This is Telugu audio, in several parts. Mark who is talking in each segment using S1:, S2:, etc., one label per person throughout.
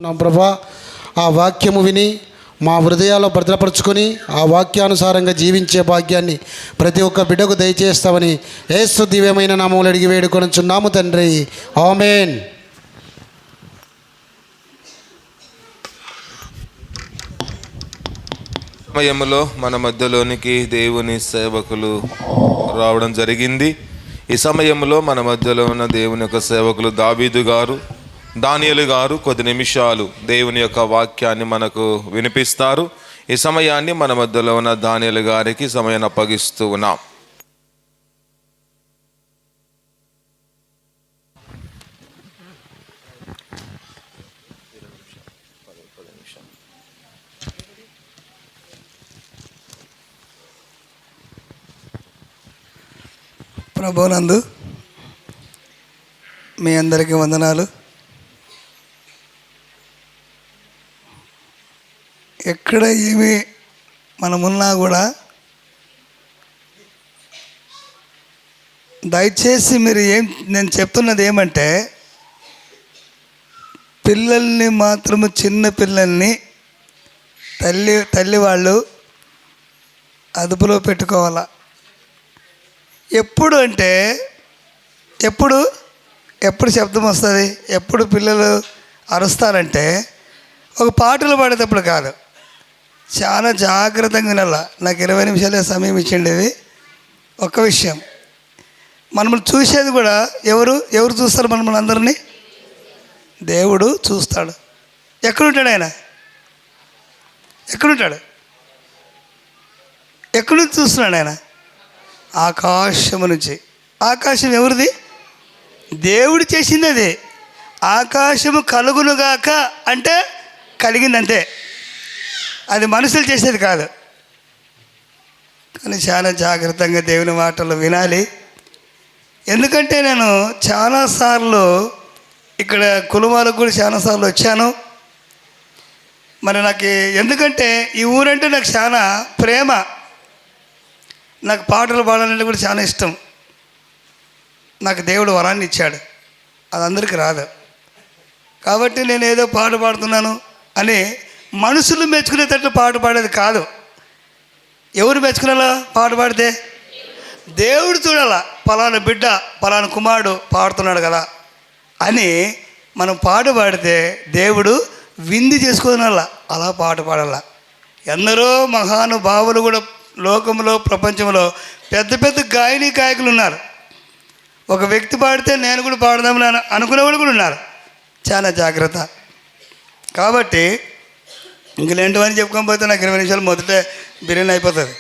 S1: నా ప్రభా, ఆ వాక్యము విని మా హృదయాల్లో భద్రపరుచుకొని ఆ వాక్యానుసారంగా జీవించే భాగ్యాన్ని ప్రతి ఒక్క బిడ్డకు దయచేస్తామని యేసు దివ్యమైన నామములో అడిగి వేడుకొనుచున్నాము తండ్రి, ఆమేన్.
S2: సమయంలో మన మధ్యలోనికి దేవుని సేవకులు రావడం జరిగింది. ఈ సమయంలో మన మధ్యలో ఉన్న దేవుని యొక్క సేవకులు దావీదు గారు, దానియేలు గారు కొద్ది నిమిషాలు దేవుని యొక్క వాక్యాన్ని మనకు వినిపిస్తారు. ఈ సమయాన్ని మన మధ్యలో ఉన్న దానియేలు గారికి సమయాన్ని అప్పగిస్తూ ఉన్నాం.
S3: ప్రభువునందు మీ అందరికీ వందనాలు. ఎక్కడ ఏమి మనమున్నా కూడా దయచేసి మీరు నేను చెప్తున్నది ఏమంటే, పిల్లల్ని మాత్రము, చిన్న పిల్లల్ని తల్లి వాళ్ళు అదుపులో పెట్టుకోవాలా. ఎప్పుడు అంటే ఎప్పుడు శబ్దం వస్తుంది, ఎప్పుడు పిల్లలు అరుస్తారంటే ఒక పాటలు పాడేటప్పుడు కాదు, చాలా జాగ్రత్తగా వినాల. నాకు 20 నిమిషాలే సమయం ఇచ్చిండేది. ఒక్క విషయం, మనల్ని చూసేది కూడా ఎవరు చూస్తారు? మనల్ని అందరినీ దేవుడు చూస్తాడు. ఎక్కడుంటాడు ఆయన? ఎక్కడుంటాడు? ఎక్కడి నుంచి చూస్తున్నాడు ఆయన? ఆకాశము నుంచి. ఆకాశం ఎవరిది? దేవుడు చేసింది. అది ఆకాశము కలుగునుగాక అంటే కలిగిందంతే, అది మనుషులు చేసేది కాదు. కానీ చాలా జాగ్రత్తగా దేవుని మాటలు వినాలి. ఎందుకంటే నేను చాలాసార్లు ఇక్కడ కులవాళ్ళకు కూడా చాలాసార్లు వచ్చాను. మరి నాకు ఎందుకంటే ఈ ఊరంటే నాకు చాలా ప్రేమ, నాకు పాటలు పాడాలంటే కూడా చాలా ఇష్టం. నాకు దేవుడు వరాన్ని ఇచ్చాడు, అది అందరికీ రాదు. కాబట్టి నేను ఏదో పాట పాడుతున్నాను అని మనుషులు మెచ్చుకునేటట్లు పాట పాడేది కాదు. ఎవరు మెచ్చుకునేలా పాట పాడితే? దేవుడు చూడాలా, పలానా బిడ్డ, పలానా కుమారుడు పాడుతున్నాడు కదా అని మనం పాట పాడితే దేవుడు విందు చేసుకోవాలా, అలా పాట పాడాల. ఎందరో మహానుభావులు కూడా లోకంలో, ప్రపంచంలో పెద్ద పెద్ద గాయకులు ఉన్నారు. ఒక వ్యక్తి పాడితే నేను కూడా పాడదామని అనుకునేవాళ్ళు కూడా ఉన్నారు. చాలా జాగ్రత్త. కాబట్టి ఇంకలేంటివని చెప్పుకోకపోతే నాకు 20 నిమిషాలు మొదటే బిర్యానీ అయిపోతుంది.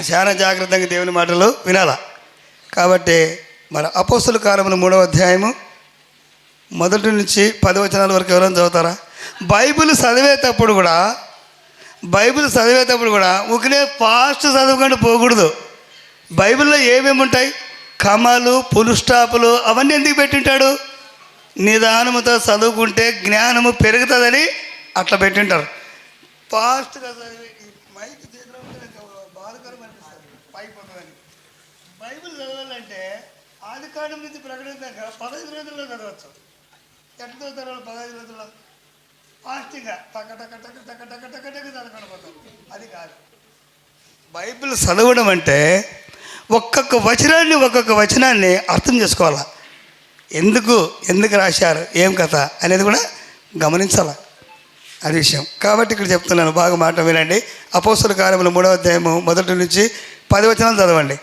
S3: చాలా జాగ్రత్తగా దేవుని మాటలు వినాలా. కాబట్టి మరి అపోస్తుల కార్యములు 3వ అధ్యాయము 1 నుంచి 10 వచనాల వరకు ఎవరైనా చదువుతారా? బైబిల్ చదివేటప్పుడు కూడా ఊరికే ఫాస్ట్ చదవకుండా పోకూడదు. బైబిల్లో ఏమేమి ఉంటాయి? కమాలు, పులు స్టాపులు అవన్నీ ఎందుకు పెట్టింటాడు? నిదానముతో చదువుకుంటే జ్ఞానము పెరుగుతుందని అట్లా పెట్టింటారు. ఫాస్ట్గా చదివి మైక్ చేతిలో బాధకరం అనిపిస్తుంది, పైపోతుందని. బైబిల్ చదవాలంటే ఆది కాండం నుంచి ప్రకటన దాకా 15 రోజుల్లో చదవచ్చు. ఎట్లా చదువుతారు వాళ్ళు 15 రోజుల్లో? ఫాస్ట్గా టక టక టక టక టక టక టక చదవకుండా పోతాం. అది కాదు. బైబిల్ చదవడం అంటే ఒక్కొక్క వచనాన్ని అర్థం చేసుకోవాలి. ఎందుకు రాశారు, ఏం కథ అనేది కూడా గమనించాలి. అది విషయం. కాబట్టి ఇక్కడ చెప్తున్నాను, బాగా మాట వినండి. అపోస్తుల కార్యములు 3వ అధ్యాయము 1 నుంచి 10 వచనాలు చదవండి.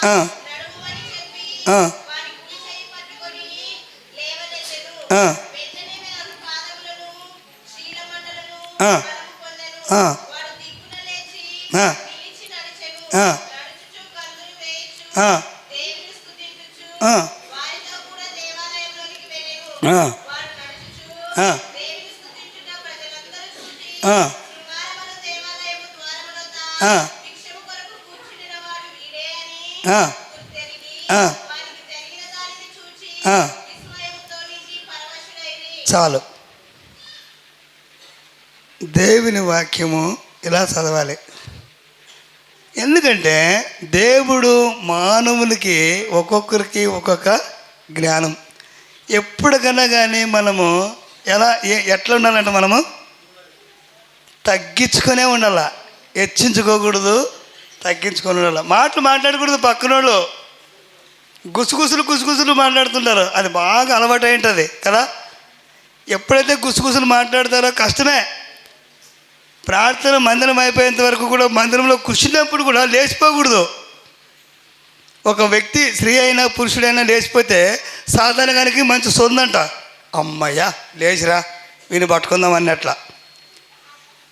S3: ఆ, ఆ, ఆ, ఆ, ఆ, ఆ, ఆ, ఆ, ఆ, ఆ, ఆ, ఆ, ఆ, ఆ, ఆ, ఆ. చాలు. దేవుని వాక్యము ఇలా చదవాలి. ఎందుకంటే దేవుడు మానవునికి ఒక్కొక్కరికి ఒక్కొక్క జ్ఞానం. ఎప్పటికన్నా కానీ మనము ఎట్లా ఉండాలంటే మనము తగ్గించుకునే ఉండాల, హెచ్చించుకోకూడదు, తగ్గించుకొని ఉండాలి. మాటలు మాట్లాడకూడదు. పక్కనోళ్ళు గుసగుసలు మాట్లాడుతుంటారు, అది బాగా అలవాటు అయి ఉంటుంది కదా. ఎప్పుడైతే గుసగుసలు మాట్లాడతారో కష్టమే. ప్రార్థన మందిరం అయిపోయేంత వరకు కూడా మందిరంలో కూర్చున్నప్పుడు కూడా లేచిపోకూడదు. ఒక వ్యక్తి స్త్రీ అయినా పురుషుడైనా లేచిపోతే సాధారణానికి మంచి సొందంట, అమ్మయ్యా లేచిరా వీని పట్టుకుందాం అన్నట్ల.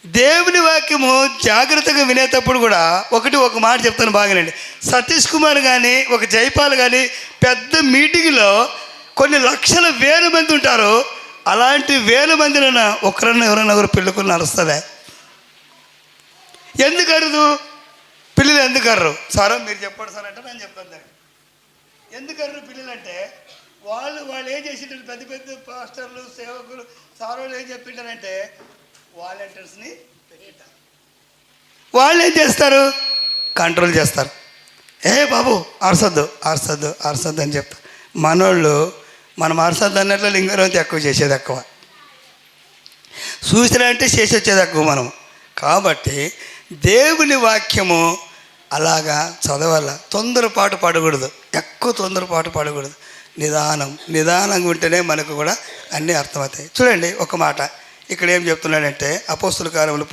S3: దేవుని వాక్యము జాగ్రత్తగా వినేటప్పుడు కూడా ఒక మాట చెప్తాను బాగానండి. సతీష్ కుమార్ కానీ ఒక జైపాల్ కానీ పెద్ద మీటింగ్లో కొన్ని లక్షల వేల మంది ఉంటారు. అలాంటి వేల మందిలో ఎవరైనా పెళ్ళికొని నడుస్తుందా? ఎందుకు అరదు? పిల్లలు ఎందుకు అర్రు? సారో మీరు చెప్పండి సార్ అంటే నేను చెప్తాను దాన్ని. ఎందుకు అర్రు పిల్లలు అంటే వాళ్ళు ఏం చేసింటారు, పెద్ద పెద్ద పాస్టర్లు సేవకులు సారోళ్ళు ఏం చెప్పింటారంటే వాలంటీర్స్ని పెట్టింటారు. వాళ్ళు ఏం చేస్తారు, కంట్రోల్ చేస్తారు. ఏ బాబు అరసద్దు అని చెప్తారు. మనోళ్ళు మనం అరసద్దు అన్నట్లు లింగరంతి ఎక్కువ చేసేది ఎక్కువ, చూసినంటే చేసి వచ్చేది ఎక్కువ మనం. కాబట్టి దేవుని వాక్యము అలాగా చదవాల. తొందరపాటు పడకూడదు, ఎక్కువ తొందరపాటు పడకూడదు. నిదానంగా ఉంటేనే మనకు కూడా అన్నీ అర్థమవుతాయి. చూడండి ఒక మాట ఇక్కడ ఏం చెప్తున్నాడంటే అపోస్తుల కార్యములు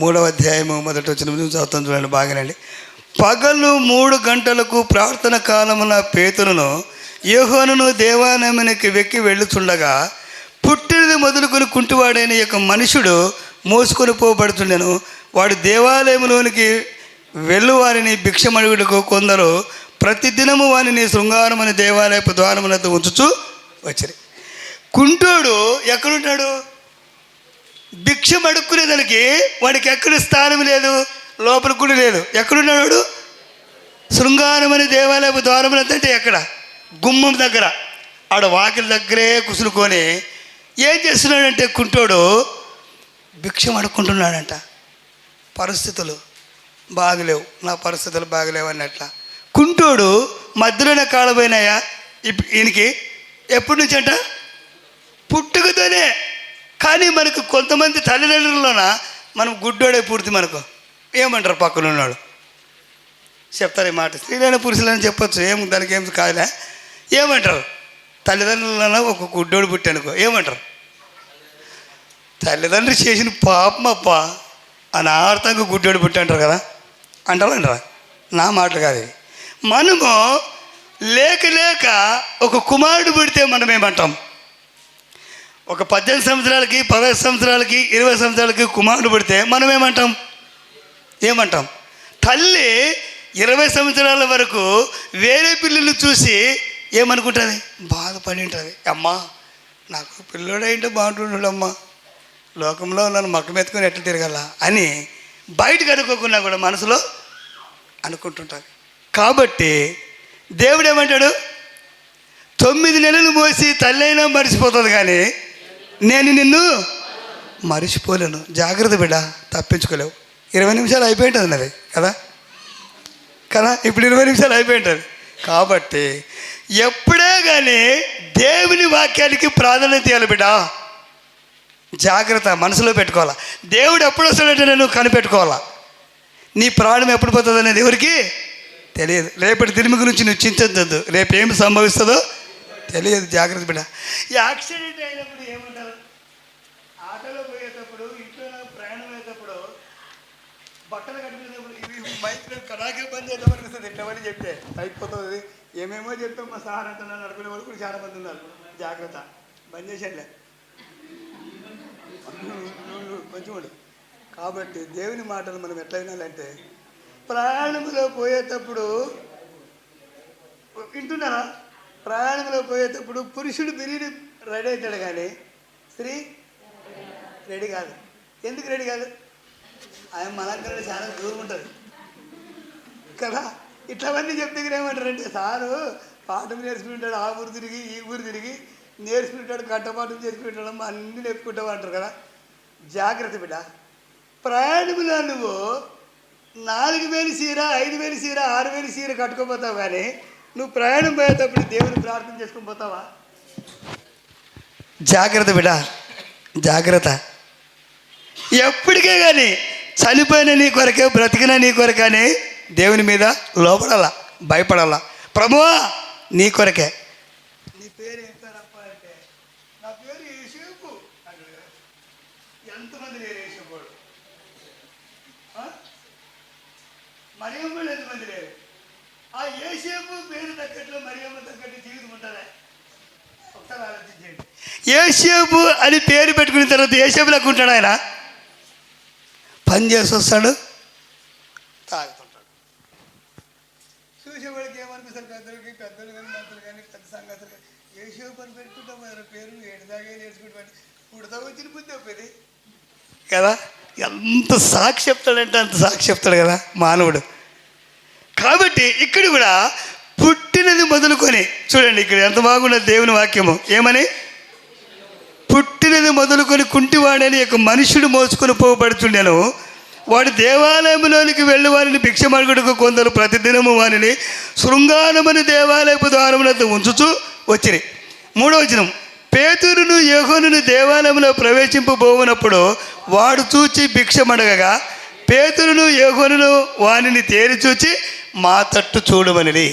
S3: 3వ అధ్యాయము 1వ వచనం నుంచి చదువుతాం. చూడండి బాగానండి. పగలు 3 గంటలకు ప్రార్థన కాలమున పేతురును యోహానును దేవాలయమునికి వెక్కి వెళ్ళుచుండగా పుట్టినది మొదలుకొని కుంటివాడైన యొక్క మనుషుడు మోసుకొని పోబడుతుండెను. వాడు దేవాలయంలోనికి వెళ్ళువారిని భిక్షమడుగుటకు కొందరు ప్రతిదినము వారిని శృంగారమని దేవాలయపు ద్వారమునతో ఉంచుచూ వచ్చారు. కుంటోడు ఎక్కడుంటాడు? భిక్షం అడుక్కునేదానికి వాడికి ఎక్కడ స్థానం లేదు, లోపల కూడా లేదు. ఎక్కడున్నాడు? శృంగారమని దేవాలయపు ద్వారమునతో అంటే ఎక్కడ? గుమ్మం దగ్గర, ఆడ వాకిలి దగ్గరే కుసులుకొని ఏం చేస్తున్నాడంటే కుంటోడు భిక్షం అడుక్కుంటున్నాడంట. పరిస్థితులు బాగలేవు, నా పరిస్థితులు బాగలేవు అన్నట్ల. కుంటోడు మధ్యలోనే కాళ్ళపోయినాయా ఈయనకి? ఎప్పటి నుంచి అంట? పుట్టుకతోనే. కానీ మనకు కొంతమంది తల్లిదండ్రుల్లోన మనం గుడ్డోడే పుడితే మనకు ఏమంటారు? పక్కన ఉన్నాడు చెప్తారు ఈ మాట. స్త్రీలైన పురుషులని చెప్పచ్చు, దానికి ఏం కాదులే. ఏమంటారు? తల్లిదండ్రులలో ఒక గుడ్డోడు పుట్టానుకో ఏమంటారు? తల్లిదండ్రులు చేసిన పాపమప్ప అనార్థంగా గుడ్డోడు పుట్టాంటారు కదా, అంటారా? నా మాటలు కాదు. మనము లేక ఒక కుమారుడు పుడితే మనం ఏమంటాం? ఒక 18 సంవత్సరాలకి 15 సంవత్సరాలకి 20 సంవత్సరాలకి కుమారుడు పుడితే మనం ఏమంటాం? తల్లి 20 సంవత్సరాల వరకు వేరే పిల్లలు చూసి ఏమనుకుంటుంది? బాధపడి ఉంటుంది. అమ్మా నాకు పిల్లోడైంటే బాగుంటుండమ్మా, లోకంలో నన్ను మక్కమెత్తుకొని ఎట్లా తిరగాల అని బయటకు అనుకోకుండా కూడా మనసులో అనుకుంటుంటుంది. కాబట్టి దేవుడు ఏమంటాడు? 9 నెలలు మోసి తల్లి అయినా మర్చిపోతుంది కానీ నేను నిన్ను మర్చిపోలేను. జాగ్రత్త బిడ్డ, తప్పించుకోలేవు. 20 నిమిషాలు అయిపోయింటుంది అది కదా. ఇప్పుడు 20 నిమిషాలు అయిపోయింటుంది. కాబట్టి ఎప్పుడే కానీ దేవుని వాక్యానికి ప్రాధాన్యత ఇవ్వాలి బిడ్డ. జాగ్రత్త, మనసులో పెట్టుకోవాలా. దేవుడు ఎప్పుడు వస్తాడంటే నేను కనిపెట్టుకోవాలా. నీ ప్రాణం ఎప్పుడు పోతుంది అనేది ఎవరికి తెలియదు. రేపటి దినము గురించి నువ్వు చింతించద్దు, రేపు ఏమి సంభవిస్తుందో తెలియదు. జాగ్రత్త బిడ్డ. ఈ యాక్సిడెంట్ అయినప్పుడు ఏమంటారు? ఆటోలో పోయేటప్పుడు, ఇంట్లో ప్రయాణం అయ్యేటప్పుడు, బట్టలు కట్టుకునేటప్పుడు ఇవి మైక్ కడాకే బంద్ చేద్దాం అనిపిస్తుంది ఎట్లవని చెప్తే అయిపోతుంది. ఏమేమో చెప్తాం మా సార్ అంతా నడుకునే వాళ్ళు కూడా చాలా మంది ఉన్నారు. జాగ్రత్త బంద్ చేసేట్లే కొంచెం ఉండు. కాబట్టి దేవుని మాటలు మనం ఎట్లా వినాలంటే ప్రయాణంలో పోయేటప్పుడు వింటున్నారా? ప్రయాణంలో పోయేటప్పుడు పురుషుడు బిరిని రెడీ అవుతాడు కానీ స్త్రీ రెడీ కాదు. ఎందుకు రెడీ కాదు? ఆయన మనకన్నా చాలా దూరం ఉంటుంది కదా. ఇట్లవన్నీ చెప్తే ఏమంటారంటే సారు పాఠం నేర్చుకుంటాడు, ఆ ఊరు తిరిగి ఈ ఊరు తిరిగి నేర్చుకుంటాడు, కట్టపాఠం చేసుకుంటాడు, అన్నీ నేర్చుకుంటావు అంటారు కదా. జాగ్రత్త బిడ్డ. ప్రయాణంలో నువ్వు 4,000 చీర 5,000 చీర 6,000 చీర కట్టుకోపోతావు కానీ నువ్వు ప్రయాణం పోయేటప్పుడు దేవుని ప్రార్థన చేసుకొని పోతావా? జాగ్రత్త బిడ్డ, జాగ్రత్త. ఎప్పటికే కానీ చనిపోయిన నీ కొరకే బ్రతికిన నీ కొరకని దేవుని మీద లోపడాలా, భయపడాలా. ప్రభువా నీ కొరకే. నీ పేరు ఏం పేరప్ప అంటే నా పేరు యేసేపు అంటాడు. ఎంతమంది లేరు యేసేపు? మరియమ్మ ఎంతమంది లేరు? ఆ యేసేపు పేరు తగ్గట్లు మరియమ్మ తగ్గట్టు జీవితం ఉంటుందా? ఒకసారి ఆలోచించండి. యేసేపు అని పేరు పెట్టుకున్న తర్వాత యేసేపు లెక్క ఉంటాడు. ఆయన పని చేసి వస్తాడు, తాగుతుంటాడు. చూసేవాడికి ఏమనిపిస్తారు? పెద్దలు కానీ మంత్రులు కానీ పెద్ద సంగతులు కానీ యేసేపు పని పెట్టుకుంటాం కదా పేరు ఏడుదాగే నేర్చుకుంటాం. పుడతా వచ్చిన బుద్ధి అయిపోయింది కదా. ఎంత సాక్షి చెప్తాడంటే అంత సాక్షి చెప్తాడు కదా మానవుడు. కాబట్టి ఇక్కడ కూడా పుట్టినది మొదలుకొని చూడండి, ఇక్కడ ఎంత బాగున్నది దేవుని వాక్యము. ఏమని? పుట్టినది మొదలుకొని కుంటివాడని ఒక మనుషుడు మోసుకొని పోబడుతుండెను. వాడు దేవాలయంలోనికి వెళ్ళి వారిని భిక్షమడుగుటకు కొందరు ప్రతిదినము వారిని శృంగారమని దేవాలయపు ద్వారమునందు ఉంచుచూ వచ్చిరి. 3వ వచనం, పేతురును యోహానును దేవాలయంలో ప్రవేశింపబోవునప్పుడు వాడు చూచి భిక్షమడగగా పేతురును యోహానును వానిని తేరి చూచి మా తట్టు చూడమనిరి.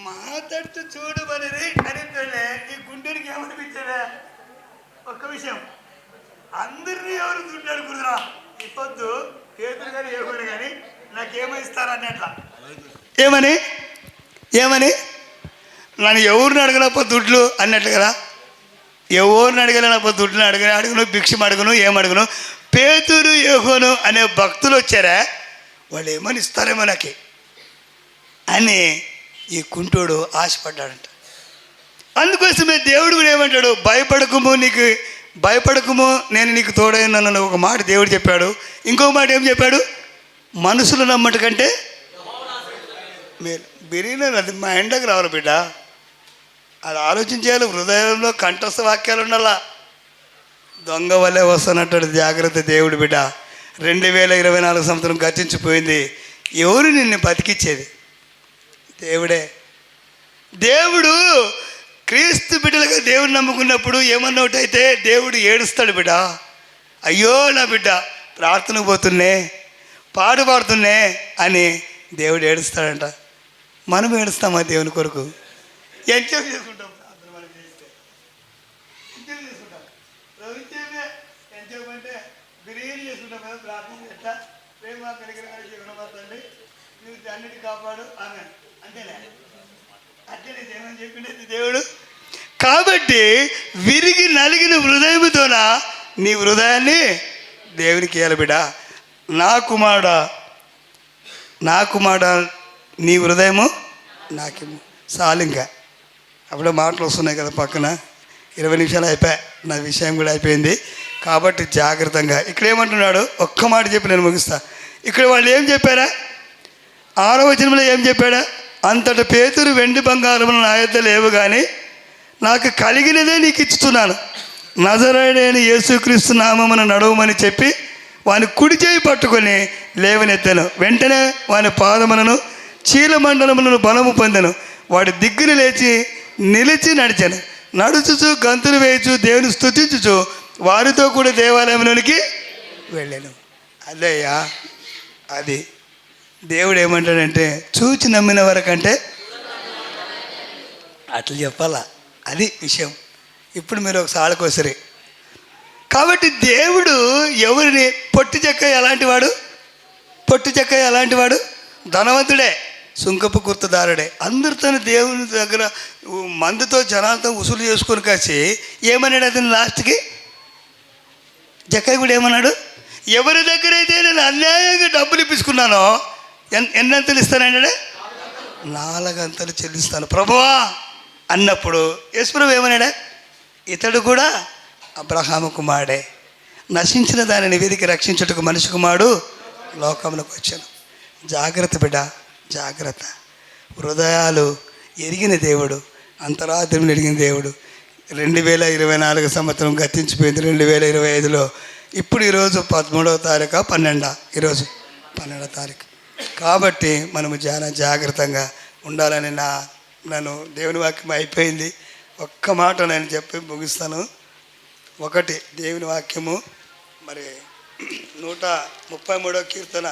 S3: మా తట్టు చూడమనిరి అని ఈ గుండెనికి ఏమనిపించదా? ఒక్క విషయం, అందరినీ ఎవరు చూడ్డాడు కుదరా ఇప్పొద్దు పేతురు కానీ యోహాను కానీ నాకేమో ఇస్తారన్నట్ల. ఏమని ఏమని నన్ను ఎవరిని అడగనప్ప దుడ్లు అన్నట్లు కదా. ఎవరిని అడగలేనప్ప దుడ్లు అడుగును, భిక్షం అడుగును, ఏమడుగును. పేతురు యోహాను అనే భక్తులు వచ్చారా, వాళ్ళు ఏమని ఇస్తారేమో నాకు అని ఈ కుంటోడు ఆశపడ్డాడంట. అందుకోసమే దేవుడు కూడా ఏమంటాడు? భయపడకము నేను నీకు తోడైనానని ఒక మాట దేవుడు చెప్పాడు. ఇంకో మాట ఏం చెప్పాడు? మనుషులు నమ్మట కంటే మీరు బిర్యానీ అది మా ఎండకు రావాలి బిడ్డ. అది ఆలోచించాలి. హృదయంలో కంఠస్థ వాక్యాలు ఉండాలా. దొంగ వల్లే వస్తానంటాడు. జాగ్రత్త దేవుడు బిడ్డ. 2024 సంవత్సరం గతించిపోయింది. ఎవరు నిన్ను బతికిచ్చేది? దేవుడే. దేవుడు క్రీస్తు బిడ్డలుగా దేవుడిని నమ్ముకున్నప్పుడు ఏమన్నా ఒకటైతే దేవుడు ఏడుస్తాడు బిడ్డ. అయ్యో నా బిడ్డ ప్రార్థనకు పోతున్నే, పాడుతున్నే అని దేవుడు ఏడుస్తాడంట. మనం ఏడుస్తామా దేవుని కొరకు? ఎంజాయ్ చేసుకుంటాం ప్రార్థన. మనం చేస్తే ఎంజాయ్ చేసుకుంటాం. రవితేమే ఎంజాయ్ అంటే బిర్యానీ చేసుకుంటాం కదా. ప్రార్థన ఎట్లా ప్రేమ కలిగిన జీవనమాతండి నువ్వు అన్నిటి కాపాడు ఆమె అంతేనే. అంతేనే ఏమని చెప్పిండేది దేవుడు. కాబట్టి విరిగి నలిగిన హృదయముతోన నీ హృదయాన్ని దేవునికి ఇయ్యాలి బిడ్డ. నా కుమారుడా నీ హృదయము నాకేమో చాలు. ఇంకా అప్పుడే మాటలు వస్తున్నాయి కదా పక్కన. 20 నిమిషాలు అయిపోయా, నా విషయం కూడా అయిపోయింది. కాబట్టి జాగ్రత్తగా ఇక్కడ ఏమంటున్నాడు? ఒక్క మాట చెప్పి నేను ముగిస్తా. ఇక్కడ వాళ్ళు ఏం చెప్పారా? 6వ వచనంలో ఏం చెప్పాడా? అంతట పేతురు వెండి బంగారములు నా యొద్ద లేవు కానీ నాకు కలిగినదే నీకు ఇచ్చుతున్నాను. నజరేయుడైన యేసుక్రీస్తు నామమున నడవమని చెప్పి వాని కుడి చేయి పట్టుకొని లేవనెత్తాను. వెంటనే వాని పాదములను చీలమండలములను బలము పొందెను. వాడి దిగ్గును లేచి నిలిచి నడిచాను. నడుచుచు గంతులు వేయచు దేవుని స్తుతించుచు వారితో కూడా దేవాలయంలోనికి వెళ్ళాను. అదయ్యా అది దేవుడు ఏమంటాడంటే చూచి నమ్మిన వరకంటే అట్లా చెప్పాలా. అది విషయం. ఇప్పుడు మీరు ఒక సాళ్ళకోసరి. కాబట్టి దేవుడు ఎవరిని పొట్టి చెక్క ఎలాంటి వాడు? పొట్టి చెక్కయ్య అలాంటి వాడు ధనవంతుడే, సుంకపు గుర్తుదారుడే. అందరితో దేవుని దగ్గర మందుతో జనాలతో వసూలు చేసుకొని కాసి ఏమన్నాడు అతను లాస్ట్కి? జక్కయ్య కూడా ఏమన్నాడు? ఎవరి దగ్గర అయితే నేను అన్యాయంగా డబ్బులు ఇప్పించుకున్నానో ఎన్నంతలు ఇస్తానంటే 4 అంతలు చెల్లిస్తాను ప్రభువా అన్నప్పుడు యేసుప్రభు ఏమన్నాడా? ఇతడు కూడా అబ్రహాము కుమారుడే, నశించిన దానిని వెతికి రక్షించుటకు మనిషి కుమారుడు లోకంలోకి వచ్చాను. జాగ్రత్త బిడ్డ, జాగ్రత్త. హృదయాలు ఎరిగిన దేవుడు, అంతరాత్మను ఎరిగిన దేవుడు. 2024 సంవత్సరం గతించిపోయింది. 2025లో ఇప్పుడు ఈరోజు 13వ తారీఖు 12 ఈరోజు 12వ తారీఖు. కాబట్టి మనము చాలా జాగ్రత్తగా ఉండాలని నన్ను దేవుని వాక్యం అయిపోయింది. ఒక్క మాట నేను చెప్పి ముగిస్తాను. ఒకటి దేవుని వాక్యము మరి 133వ కీర్తన,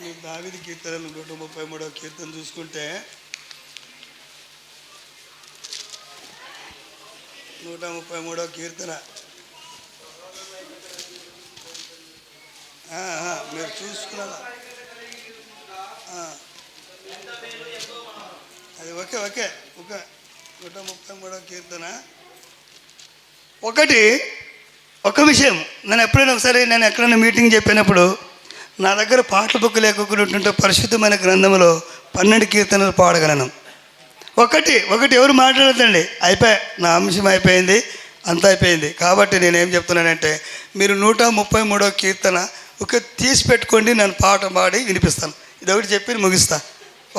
S3: ఈ దావీదు కీర్తనలు 133వ కీర్తన చూసుకుంటే 133వ కీర్తన మీరు చూసుకున్నారా? అది ఓకే 133వ కీర్తన. ఒక విషయం నేను ఎప్పుడైనా ఒకసారి ఎక్కడైనా మీటింగ్ చెప్పినప్పుడు నా దగ్గర పాటల బుక్ లేకుంటుంటే పరిశుద్ధమైన గ్రంథంలో 12 కీర్తనలు పాడగలను. ఒకటి ఎవరు మాట్లాడదండి, అయిపోయి నా అంశం అయిపోయింది, అంతా అయిపోయింది. కాబట్టి నేనేం చెప్తున్నానంటే మీరు 133వ కీర్తన తీసి పెట్టుకోండి, నేను పాట పాడి వినిపిస్తాను. ఇది ఒకటి చెప్పి ముగిస్తా.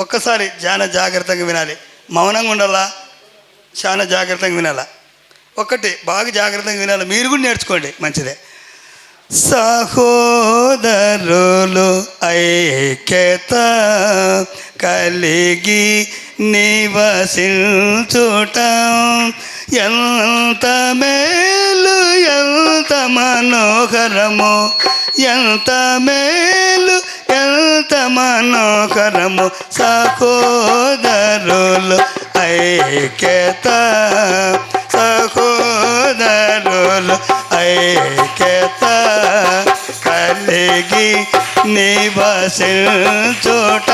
S3: ఒక్కసారి చాలా జాగ్రత్తగా వినాలి, మౌనంగా ఉండాలా, చాలా జాగ్రత్తగా వినాలా. బాగా జాగ్రత్తగా వినాలి, మీరు కూడా నేర్చుకోండి, మంచిదే. సహోదరులు ఐక్యత కలిగి నివసించుట ఎంత మేలు, ఎంత మనోహరము, ఎంత మేలు, ఎంత మనోహరము. సహోదరులు ఐక్యత, సహోదరులు ఐక్యత కలిగి నివసించుట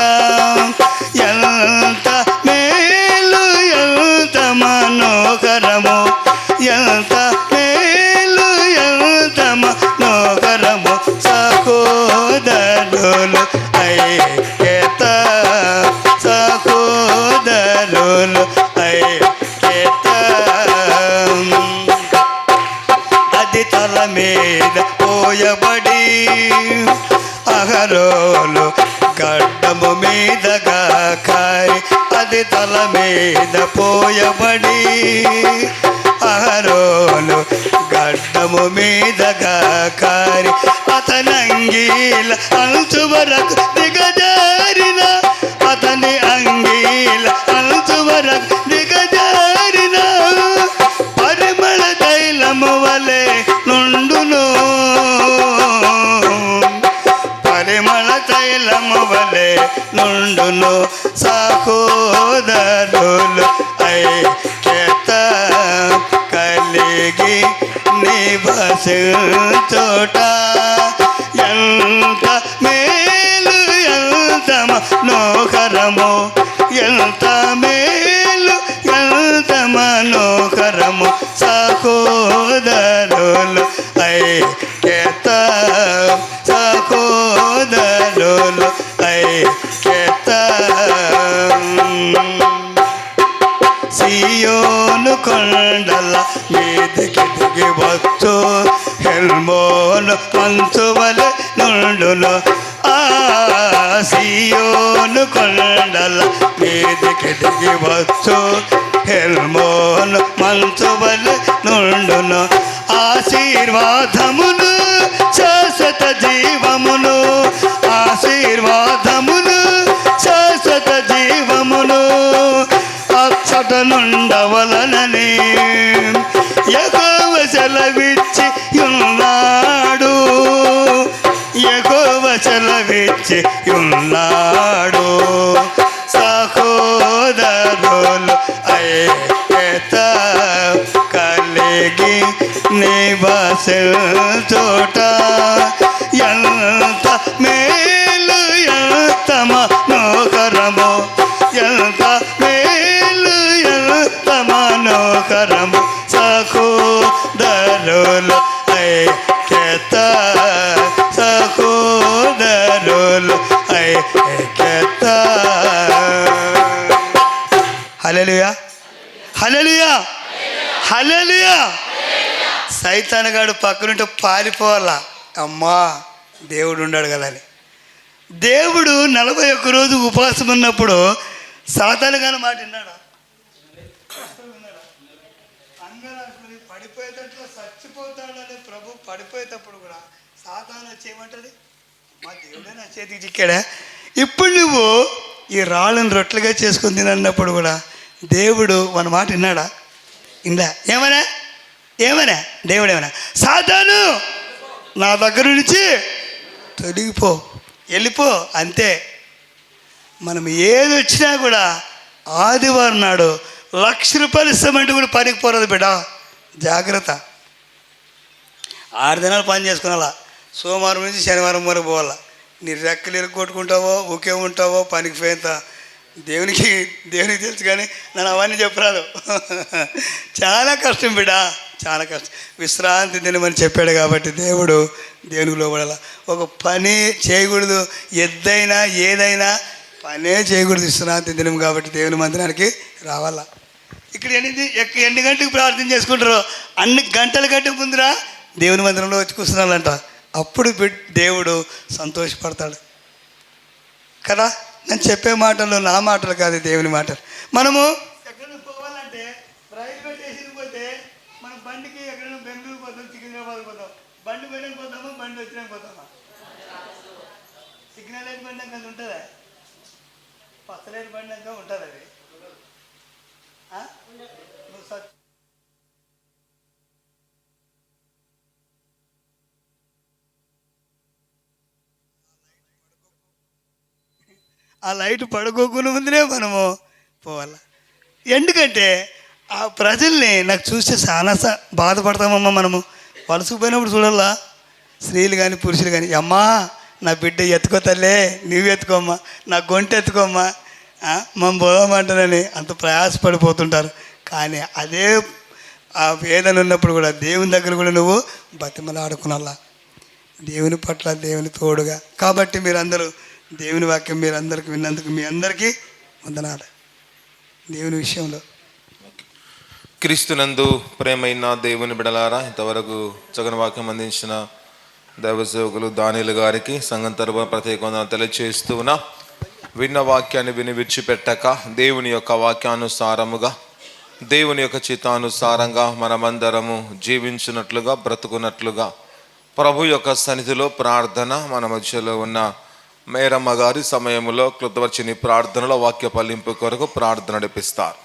S3: ఎంత మేలు, ఎంత మనోహరము, ఎంత మేలు, ఎంత మనోహరము. సహోదరులు ఐక్యత, సహోదరులు ఐక్యత. అది తల మీద పోయబడి అహరోలు గడ్డము మీదగా కారి, అది తల మీద పోయబడి అహరోలు గడ్డము మీదగా కారి, అతనంగీల అంచు వరకు దిగజారిన, అతని అంగీల అంచు వరకు దిగజారిన పరిమళ తైలము వలె నుండును, పరిమళ తైలము వలె నుండును. సహోదరులు ఐక్యత కలిగి నివసించుట ఎంత మేలు, ఎంత మనోహరము, ఎంత మేలు, ఎంత మనోహరము. సహోదరులు ఐక్యత, సహోదరులు ఐక్యత. సియోను కొండల మీదకి దిగి వచ్చు, హెల్మోను మంచు వలె నుండును. సియోను కొండల మీదకి దిగి వచ్చు, హెల్మోను మంచు వలె నుండును. ఆశీర్వాదమును, శాశ్వత జీవమును, ఆశీర్వాదమును, శాశ్వత జీవమును అచ్చట నుండవలనని యెహోవా సెలవిచ్చి ఉన్నాడు, యెహోవా సెలవిచ్చి ఉన్నాడు. సహోదరులు ఐక్యత కలిగి నివసించుట ఎంత సారము సహోదరులు ఐక్యత సహోదరులు ఐక్యత. హల్లెలూయా హల్లెలూయా హల్లెలూయా. సైతానుగాడు పక్కనుంటే పారిపోవాలా, అమ్మా దేవుడు ఉన్నాడు కదా అని. దేవుడు 41 రోజు ఉపవాసం ఉన్నప్పుడు సాతానుగాని మాట విన్నాడా? అంగరాష్ట్రుని పడిపోయేటట్లు చచ్చిపోతాడని ప్రభు పడిపోయేటప్పుడు కూడా సాతాను వచ్చేయమంటది, మా దేవుడే నా చేతికి చిక్కాడా. ఇప్పుడు నువ్వు ఈ రాళ్ళను రొట్టెలుగా చేసుకొని తినన్నప్పుడు కూడా దేవుడు మన మాట విన్నాడా? ఇందా ఏమన్నా ఏమన్నా దేవుడు ఏమన్నా, సాతాను నా దగ్గర నుంచి తొలగిపో, వెళ్ళిపో, అంతే. మనం ఏది వచ్చినా కూడా ఆదివారం నాడు 1,00,000 రూపాయలు ఇస్తామంటే కూడా పనికి పోరాదు బిడ్డ, జాగ్రత్త. 6 దినాలు పని చేసుకున్నాలా, సోమవారం నుంచి శనివారం వరకు పోవాలా. నీ రెక్కలు కొట్టుకుంటావో ఒకే ఉంటావో పనికి పోయేంత దేవునికి తెలుసు, కానీ నన్ను అవన్నీ చెప్పరాదు. చాలా కష్టం బిడ్డ, చాలా కష్టం. విశ్రాంతి తినమని చెప్పాడు కాబట్టి దేవునికి లోబడాల. ఒక పని చేయకూడదు, ఎద్దైనా ఏదైనా పనే చేయకూడదు, విశ్రాంతి దినం కాబట్టి దేవుని మందిరానికి రావాలా. ఇక్కడ ఎన్ని గంటలకు ప్రార్థన చేసుకుంటారో అన్ని గంటల కంటే ముందురా దేవుని మందిరంలో వచ్చి కూర్చున్నాలంట. అప్పుడు దేవుడు సంతోషపడతాడు కదా. నేను చెప్పే మాటలు నా మాటలు కాదు, దేవుని మాటలు. మనము ఎక్కడైనా పోవాలంటే రైల్వే స్టేషన్కి పోతే మనం బండికి ఎక్కడైనా బెంగళూరు పోతాం, సికింద్రాబాద్ పోతాం. బండి పోయినాక పోతామా, బండి వచ్చినాక పోతామా? సిగ్నల్ లేని బండి అంక ఉంటుందా? పచ్చలేని బండి అంక ఉంటుంది. అది ఆ లైట్ పడుకోకుండా ముందునే మనము పోవాలి. ఎందుకంటే ఆ ప్రజల్ని నాకు చూస్తే చాలా బాధపడతామమ్మా. మనము వలసపోయినప్పుడు చూడాలా, స్త్రీలు కానీ పురుషులు కానీ, అమ్మా నా బిడ్డ ఎత్తుకో తల్లే, నువ్వు ఎత్తుకోమ్మా, నా గొంతు ఎత్తుకోమ్మా, మనం పోదామంటానని అంత ప్రయాసపడిపోతుంటారు. కానీ అదే ఆ వేదన ఉన్నప్పుడు కూడా దేవుని దగ్గర కూడా నువ్వు బతిమలాడుకునాలా, దేవుని పట్ల దేవుని తోడుగా. కాబట్టి మీరందరూ దేవుని వాక్యం మీరందరికీ విన్నందుకు మీ అందరికీ వందనాలు. దేవుని విషయంలో
S2: క్రీస్తునందు ప్రేమైన దేవుని బిడలారా, ఇంతవరకు చక్కని వాక్యం అందించిన దైవ సేవకులు దానియేలు గారికి సంఘం తరపున ప్రత్యేక వందనాలు తెలియజేస్తూ ఉన్నా. విన్న వాక్యాన్ని విడిచిపెట్టక దేవుని యొక్క వాక్యానుసారముగా, దేవుని యొక్క చిత్తానుసారంగా మనమందరము జీవించినట్లుగా, బ్రతుకున్నట్లుగా ప్రభు యొక్క సన్నిధిలో ప్రార్థన. మన మధ్యలో ఉన్న మేరమ్మ గారి సమయంలో కృతవర్చిని ప్రార్థనలో వాక్య పల్లింపు కొరకు ప్రార్థన నడిపిస్తారు.